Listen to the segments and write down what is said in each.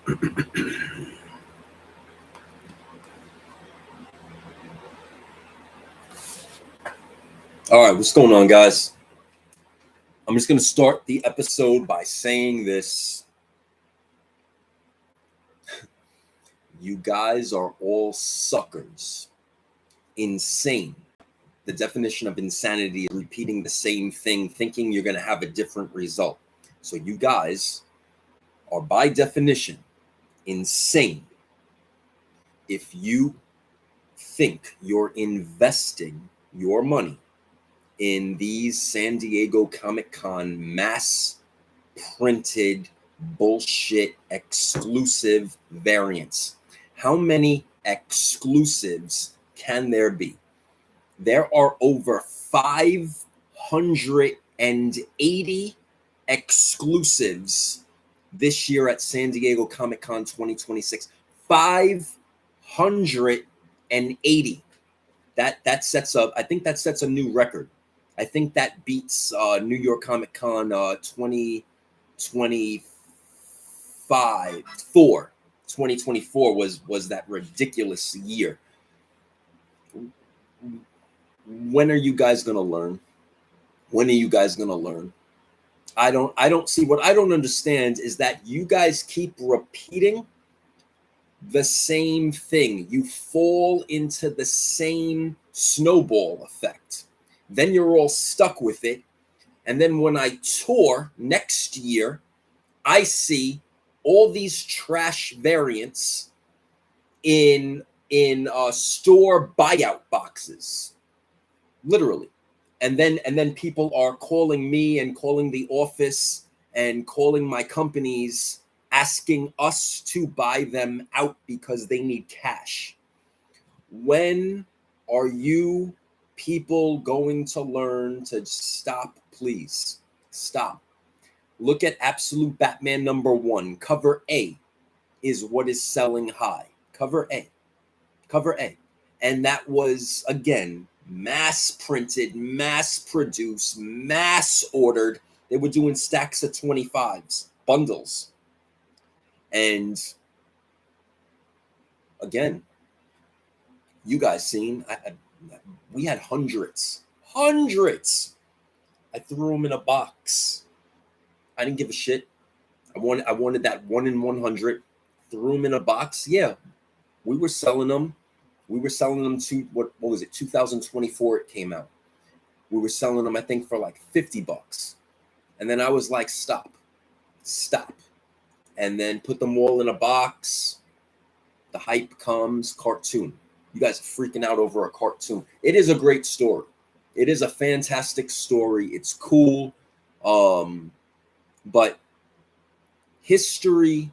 All right, what's going on, guys? I'm just going to start the episode by saying this. You guys are all suckers. Insane. The definition of insanity is repeating the same thing, thinking you're going to have a different result. So you guys are, by definition, insane if you think you're investing your money in these San Diego Comic-Con mass printed bullshit exclusive variants. How many exclusives can there be? There are over 580 exclusives this year at San Diego Comic-Con 2026. 580. That sets up, I think that sets a new record. I think that beats New York Comic Con 2024 was that ridiculous year. When are you guys gonna learn? When are you guys gonna learn? I don't see. What I don't understand is that you guys keep repeating the same thing. You fall into the same snowball effect. Then you're all stuck with it. And then when I tour next year, I see all these trash variants in store buyout boxes, literally. And then people are calling me and calling the office and calling my companies, asking us to buy them out because they need cash. When are you people going to learn to stop? Please stop. Look at Absolute Batman #1. Cover A is what is selling high. Cover A. And that was, again, mass printed, mass produced, mass ordered. They were doing stacks of 25s, bundles. And again, you guys seen, we had hundreds. I threw them in a box. I didn't give a shit. I wanted that 1 in 100. Threw them in a box. Yeah, we were selling them. We were selling them to what was it? 2024 it came out. We were selling them, I think, for like $50. And then I was like, stop. And then put them all in a box. The hype comes, cartoon. You guys are freaking out over a cartoon. It is a great story. It is a fantastic story. It's cool. But history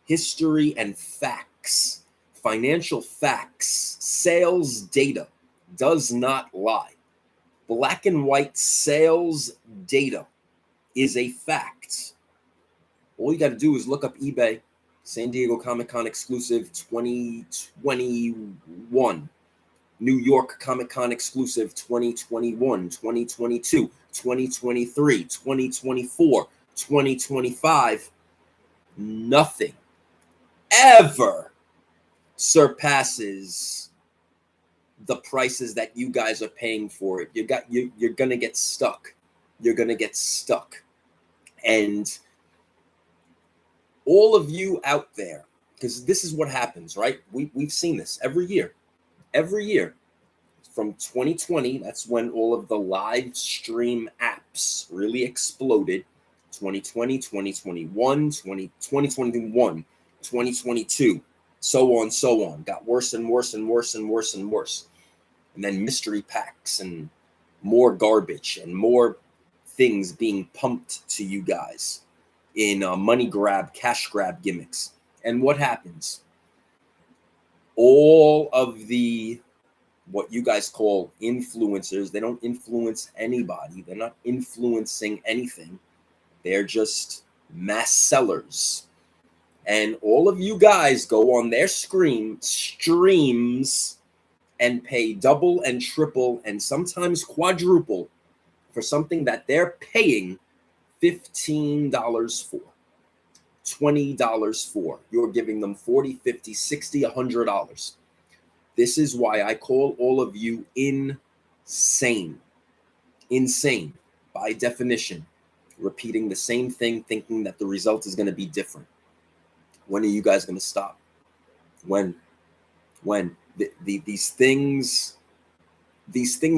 and facts, financial facts, sales data does not lie. Black and white sales data is a fact. All you got to do is look up eBay, San Diego Comic-Con exclusive 2021, New York Comic-Con exclusive 2021, 2022, 2023, 2024, 2025. Nothing ever surpasses the prices that you guys are paying for it. You're gonna get stuck. And all of you out there, because this is what happens, right? We've seen this every year from 2020. That's when all of the live stream apps really exploded. 2020, 2021, 2021, 2022, so on. Got worse and worse. And then mystery packs and more garbage and more things being pumped to you guys in money grab, cash grab gimmicks. And what happens? All of the, what you guys call influencers, they don't influence anybody. They're not influencing anything. They're just mass sellers. And all of you guys go on their streams and pay double and triple and sometimes quadruple for something that they're paying $15 for. $20 for. You're giving them $40, $50, $60, $100. This is why I call all of you insane. Insane, by definition. Repeating the same thing, thinking that the result is going to be different. When are you guys going to stop? When these things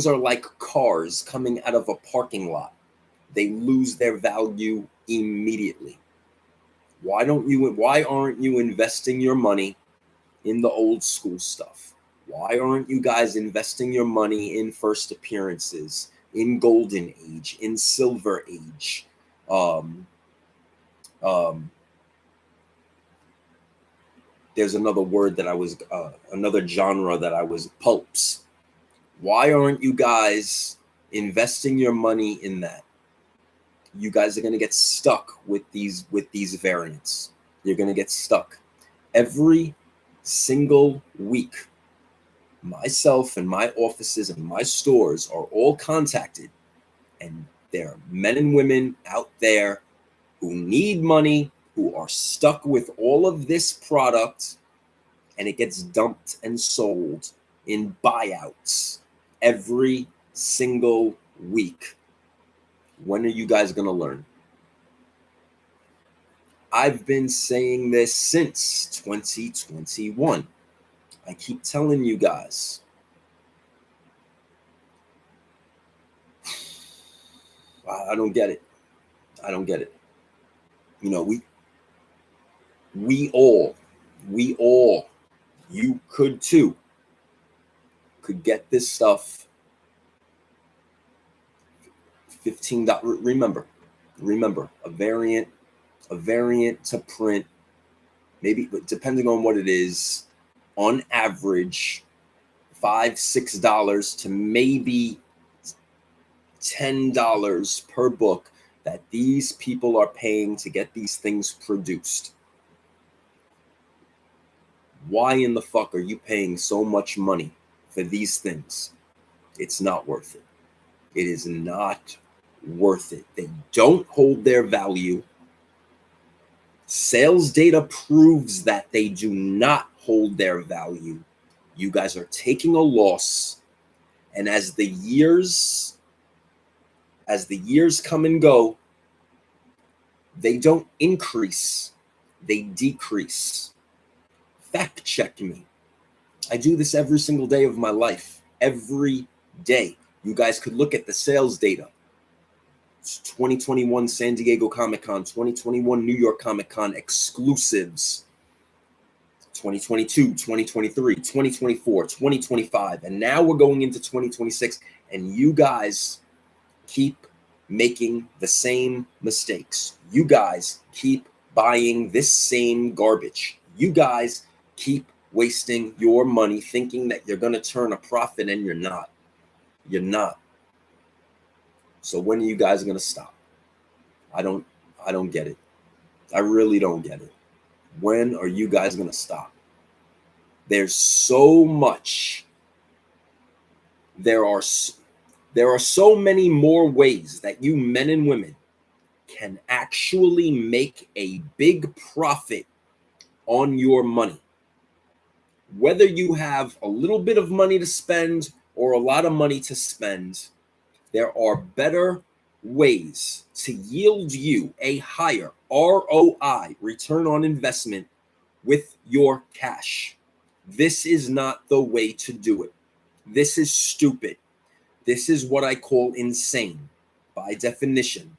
are like cars coming out of a parking lot. They lose their value immediately. Why aren't you investing your money in the old school stuff? Why aren't you guys investing your money in first appearances, in golden age, in silver age? There's another word that I was, another genre that I was, pulps. Why aren't you guys investing your money in that? You guys are going to get stuck with these variants. You're going to get stuck. Every single week, myself and my offices and my stores are all contacted, and there are men and women out there who need money, who are stuck with all of this product, and it gets dumped and sold in buyouts every single week. When are you guys going to learn? I've been saying this since 2021. I keep telling you guys. I don't get it. I don't get it. You know, we all, you could too, could get this stuff $15. Remember, a variant to print, maybe depending on what it is, on average, $5, $6 to maybe $10 per book that these people are paying to get these things produced. Why in the fuck are you paying so much money for these things? It's not worth it. It is not worth it. They don't hold their value. Sales data proves that they do not hold their value. You guys are taking a loss, and as the years come and go, they don't increase, they decrease. Fact check me. I do this every single day of my life. Every day. You guys could look at the sales data. It's 2021 San Diego Comic-Con, 2021 New York Comic-Con exclusives, 2022, 2023, 2024, 2025, and now we're going into 2026, and you guys keep making the same mistakes. You guys keep buying this same garbage. You guys keep wasting your money thinking that you're going to turn a profit, and you're not. You're not. So when are you guys going to stop? I don't get it. I really don't get it. When are you guys going to stop? There's so much. There are so many more ways that you men and women can actually make a big profit on your money. Whether you have a little bit of money to spend or a lot of money to spend, there are better ways to yield you a higher ROI, return on investment, with your cash. This is not the way to do it. This is stupid. This is what I call insane. By definition,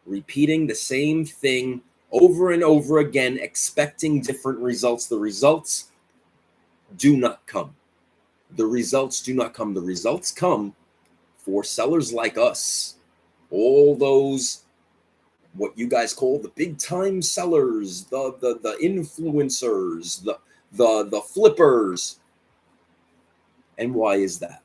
repeating the same thing over and over again, expecting different results. The results do not come. The results do not come. The results come for sellers like us. All those, what you guys call the big time sellers, the influencers, the flippers. And why is that?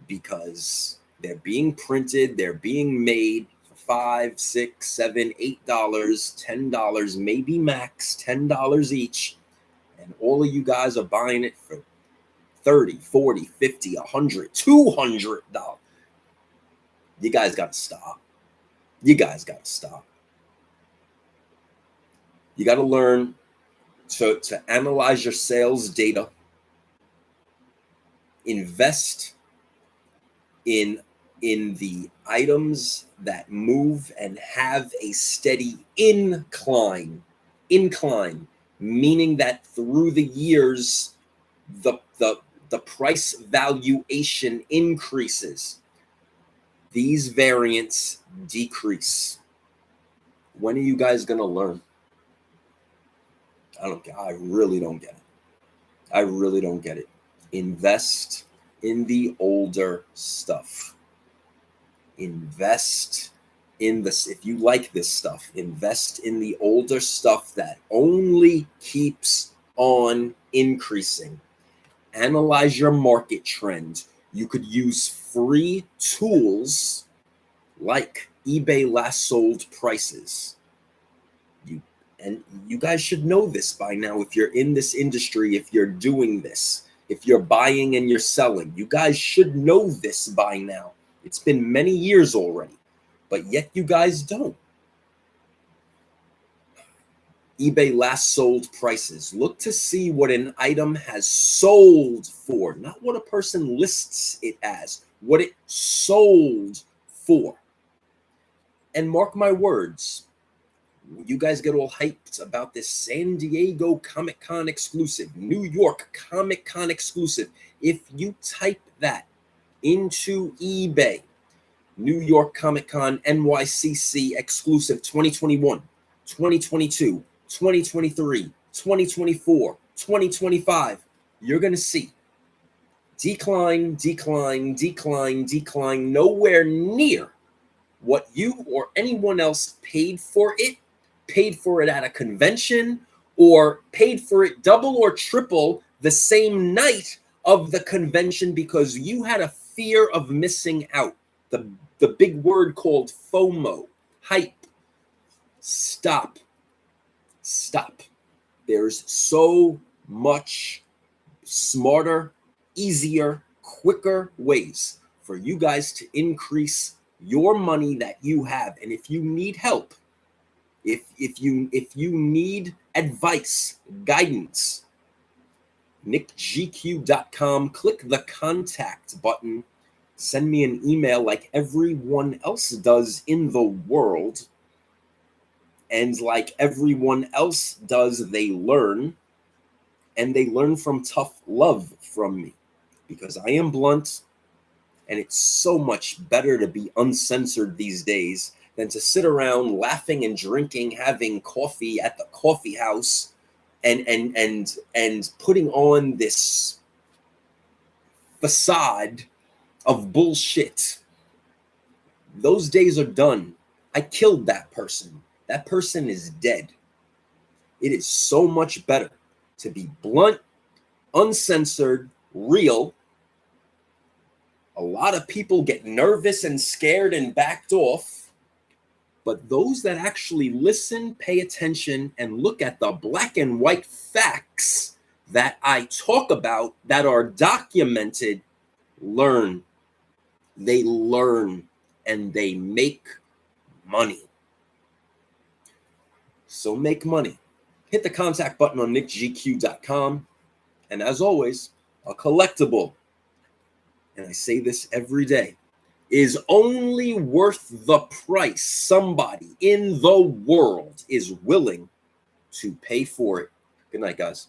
Because they're being printed, they're being made for $5, $6, $7, $8, $10, maybe max $10 each. And all of you guys are buying it for $30, $40, $50, $100, $200. You guys got to stop. You guys got to stop. You got to learn to analyze your sales data, invest in the items that move and have a steady incline, meaning that through the years the price valuation increases. These variants decrease. When are you guys going to learn? I really don't get it. I really don't get it. Invest in the older stuff. Invest in this. If you like this stuff, invest in the older stuff that only keeps on increasing. Analyze your market trend. You could use free tools like eBay last sold prices. You guys should know this by now. If you're in this industry, if you're doing this, if you're buying and you're selling, you guys should know this by now. It's been many years already, but yet you guys don't. eBay last sold prices. Look to see what an item has sold for, not what a person lists it as, what it sold for. And mark my words, you guys get all hyped about this San Diego Comic-Con exclusive, New York Comic-Con exclusive. If you type that into eBay, New York Comic-Con NYCC exclusive 2021, 2022, 2023, 2024, 2025, you're going to see decline, nowhere near what you or anyone else paid for it at a convention, or paid for it double or triple the same night of the convention because you had a fear of missing out. The big word called FOMO, hype. Stop. There's so much smarter, easier, quicker ways for you guys to increase your money that you have. And if you need help, if you need advice, guidance, nickgq.com, click the contact button, send me an email like everyone else does in the world. And like everyone else does, they learn, and they learn from tough love from me, because I am blunt, and it's so much better to be uncensored these days than to sit around laughing and drinking, having coffee at the coffee house, and putting on this facade of bullshit. Those days are done. I killed that person. That person is dead. It is so much better to be blunt, uncensored, real. A lot of people get nervous and scared and backed off, but those that actually listen, pay attention, and look at the black and white facts that I talk about that are documented, learn. They learn and they make money. So make money. Hit the contact button on nickgq.com. And as always, a collectible, and I say this every day, is only worth the price somebody in the world is willing to pay for it. Good night, guys.